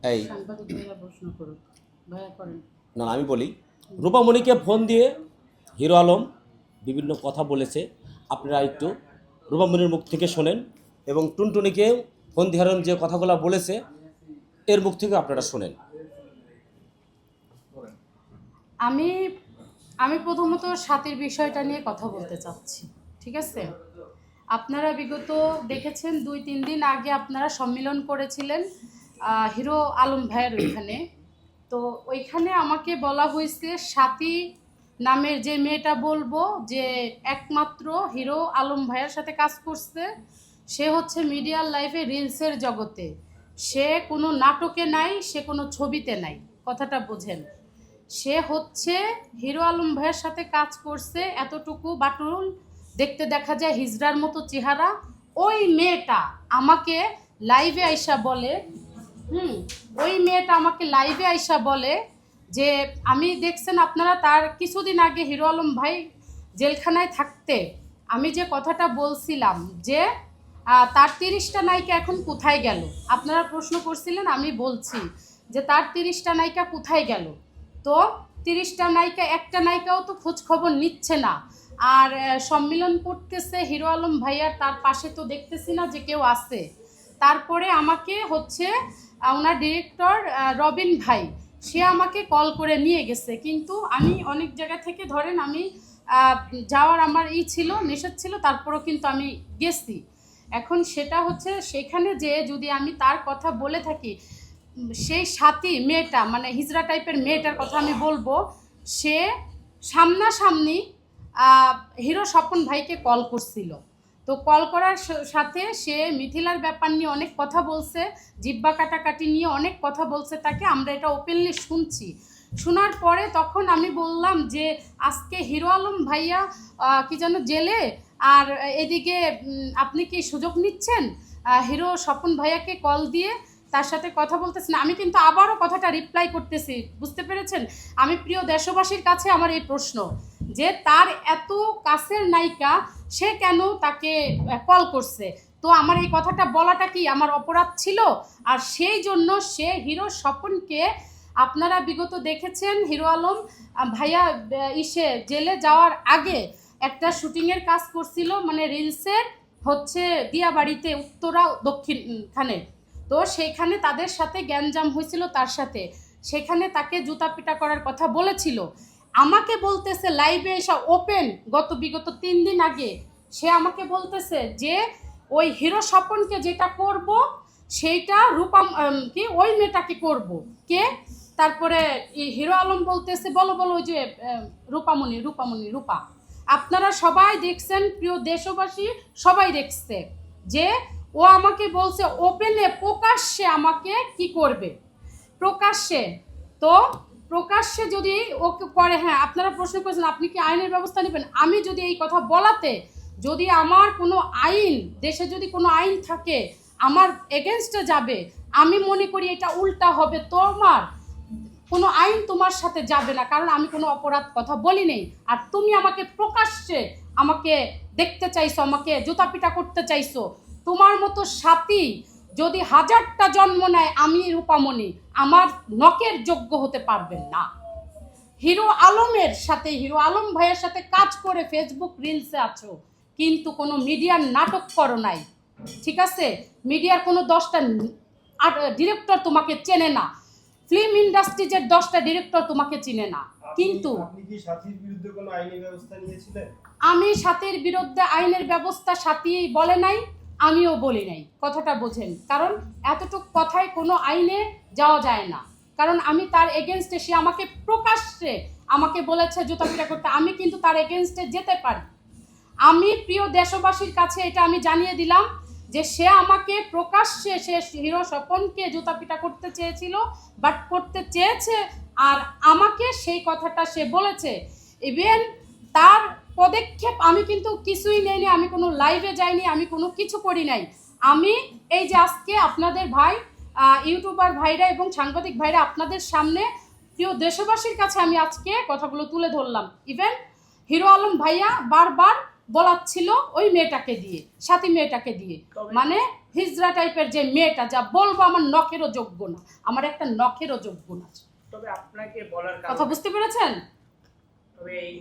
এই সাংবাদিক ভাইরা প্রশ্ন করুক, ভাইয়া করেন। না আমি বলি, রূপামণিকে ফোন দিয়ে হিরো আলম বিভিন্ন কথা বলেছে, আপনারা একটু রূপামণির মুখ থেকে শোনেন, এবং টুনটুনিকে ফোন দিয়ে হিরো আলম যে কথাগুলো বলেছে এর মুখ থেকে আপনারা শোনেন। আমি আমি প্রথমত স্বাতীর বিষয়টা নিয়ে কথা বলতে চাচ্ছি, ঠিক আছে? আপনারা বিগত দেখেছেন 2-3 দিন আগে আপনারা সম্মেলন করেছিলেন হিরো আলম ভাইয়ের ওইখানে। তো ওইখানে আমাকে বলা হয়েছে স্বাতী নামের যে মেয়েটা বলবো যে একমাত্র হিরো আলম ভাইয়ের সাথে কাজ করছে, সে হচ্ছে মিডিয়ার লাইফে রিলসের জগতে, সে কোনো নাটকে নাই, সে কোনো ছবিতে নাই, কথাটা বোঝেন। সে হচ্ছে হিরো আলম ভাইয়ের সাথে কাজ করছে এতটুকু বাটুল, দেখতে দেখা যায় হিজড়ার মতো চেহারা। ওই মেয়েটা আমাকে লাইভে আইসা বলে, ওই মেয়েটা আমাকে লাইভে আইসা বলে যে আমি দেখছেন আপনারা তার কিছুদিন আগে হিরো আলম ভাই জেলখানায় থাকতে আমি যে কথাটা বলছিলাম যে তার 30টা নায়িকা এখন কোথায় গেল, আপনারা প্রশ্ন করছিলেন, আমি বলছি যে তার 30টা নায়িকা কোথায় গেল। তো 30টা নায়িকা, একটা নায়িকাও তো খোঁজ খবর নিচ্ছে না। আর সম্মেলন করতেছে হিরো আলম ভাইয়ার, তার পাশে তো দেখতেছি না যে কেউ আছে। তারপরে আমাকে হচ্ছে ওনার ডিরেক্টর রবিন ভাই, সে আমাকে কল করে নিয়ে গেছে, কিন্তু আমি অনেক জায়গা থেকে ধরেন আমি যাওয়ার আমার ছিল, নিষেধ ছিল, তারপরেও কিন্তু আমি গেছি। এখন সেটা হচ্ছে সেখানে যে যদি আমি তার কথা বলে থাকি, সেই সাথী মেয়েটা মানে হিজড়া টাইপের মেয়েটার কথা আমি বলবো, সে সামনাসামনি হিরো স্বপন ভাইকে কল করছিল। তো কল করার সাথে সে মিথিলার ব্যাপার নিয়ে অনেক কথা বলছে, জিব্বা কাটাকাটি নিয়ে অনেক কথা বলছে তাকে, আমরা এটা ওপেনলি শুনছি। শোনার পরে তখন আমি বললাম যে আজকে হিরো আলম ভাইয়া কি যেন জেলে, আর এদিকে আপনি কি সুযোগ নিচ্ছেন হিরো স্বপন ভাইয়াকে কল দিয়ে তার সাথে কথা বলতেছেন। আমি কিন্তু আবারও কথাটা রিপ্লাই করতেছি, বুঝতে পেরেছেন? আমি প্রিয় দেশবাসীর কাছে আমার এই প্রশ্ন যে তার এত কাছের নায়িকা, সে কেন তাকে কল করছে? তো আমার এই কথাটা বলাটা কি আমার অপরাধ ছিল? আর সেই জন্য সে হিরো স্বপনকে, আপনারা বিগত দেখেছেন হিরো আলম ভাইয়া ইসে জেলে যাওয়ার আগে একটা শুটিংয়ের কাজ করছিল, মানে রিলসের হচ্ছে দিয়াবাড়িতে, উত্তরা দক্ষিণখানে। তো সেইখানে তাদের সাথে গ্যাঞ্জাম হয়েছিল, তার সাথে সেখানে তাকে জুতা পিটা করার কথা বলেছিল। আমাকে বলতেছে লাইভে এসে ওপেন, বিগত 3 দিন আগে সে আমাকে বলতেছে যে ওই হিরো স্বপনকে যেটা করব সেইটা রূপা কি ওই মেয়েটাকে করব কে। তারপরে হিরো আলম বলতেছে বলো বলো ওই যে রূপামণি রূপামণি রূপা, আপনারা সবাই দেখছেন, প্রিয় দেশবাসী সবাই দেখছে যে ও আমাকে বলছে ওপেনে প্রকাশ্যে আমাকে কি করবে, প্রকাশ্যে। তো প্রকাশ্যে যদি ওকে করে, হ্যাঁ আপনারা প্রশ্ন করেছেন আপনি কি আইনের ব্যবস্থা নেবেন, আমি যদি এই কথা বলাতে যদি আমার কোনো আইন, দেশে যদি কোনো আইন থাকে আমার এগেনস্টে যাবে, আমি মনে করি এটা উল্টা হবে, তোমার কোনো আইন তোমার সাথে যাবে না, কারণ আমি কোনো অপরাধ কথা বলি নেই। আর তুমি আমাকে প্রকাশ্যে আমাকে দেখতে চাইছো, আমাকে জুতাপিটা করতে চাইছো। তোমার মতো সাথী যদি 1000টা জন্ম নেয়, আমি রূপামণি আমার নখের যোগ্য হতে পারবেন না। হিরো আলমের সাথে, হিরো আলম ভাইয়ের সাথে কাজ করে ফেসবুক রিলসে আছো, কিন্তু কোনো মিডিয়ার নাটক করো নাই, ঠিক আছে? মিডিয়ার কোনো 10টা ডিরেক্টর তোমাকে চেনে না, ফিল্ম ইন্ডাস্ট্রিজের 10টা ডিরেক্টর তোমাকে চিনে না। কিন্তু আপনি কি সাথীর বিরুদ্ধে কোনো আইনি ব্যবস্থা নিয়েছিলেন? আমি সাথীর বিরুদ্ধে আইনের ব্যবস্থা সাথী বলে নাই, আমিও বলি নাই, কথাটা বোঝেন। কারণ এতটুক কথায় কোনো আইনে যাওয়া যায় না, কারণ আমি তার এগেনস্টে, সে আমাকে প্রকাশ্যে আমাকে বলেছে জুতাপিটা করতে, আমি কিন্তু তার এগেনস্টে যেতে পারি। আমি প্রিয় দেশবাসীর কাছে এটা আমি জানিয়ে দিলাম যে সে আমাকে প্রকাশ্যে, সে হিরো স্বপনকে জুতাপিটা করতে চেয়েছিল, বাট করতে চেয়েছে, আর আমাকে সেই কথাটা সে বলেছে। ইভেন তার পদক্ষেপ আমি কিন্তু কিছুই নেইনি, আমি কোনো লাইভে যাইনি, আমি কোনো কিছু করি নাই। আমি এই যে আজকে আপনাদের ভাই ইউটিউবার ভাইরা এবং সাংবাদিক ভাইরা আপনাদের সামনে প্রিয় দেশবাসীর কাছে আমি আজকে কথাগুলো তুলে ধরলাম। ইভেন হিরো আলম ভাইয়া বারবার বলাচ্ছিল ওই মেয়েটাকে দিয়ে, সাথী মেয়েটাকে দিয়ে, মানে হিজড়া টাইপের যে মেয়েটা, যা বলবো আমার নখেরও যোগ্য না, আমার একটা নখেরও যোগ্য না। তবে আপনাকে বলার কথা বুঝতে পেরেছেন? তবে এই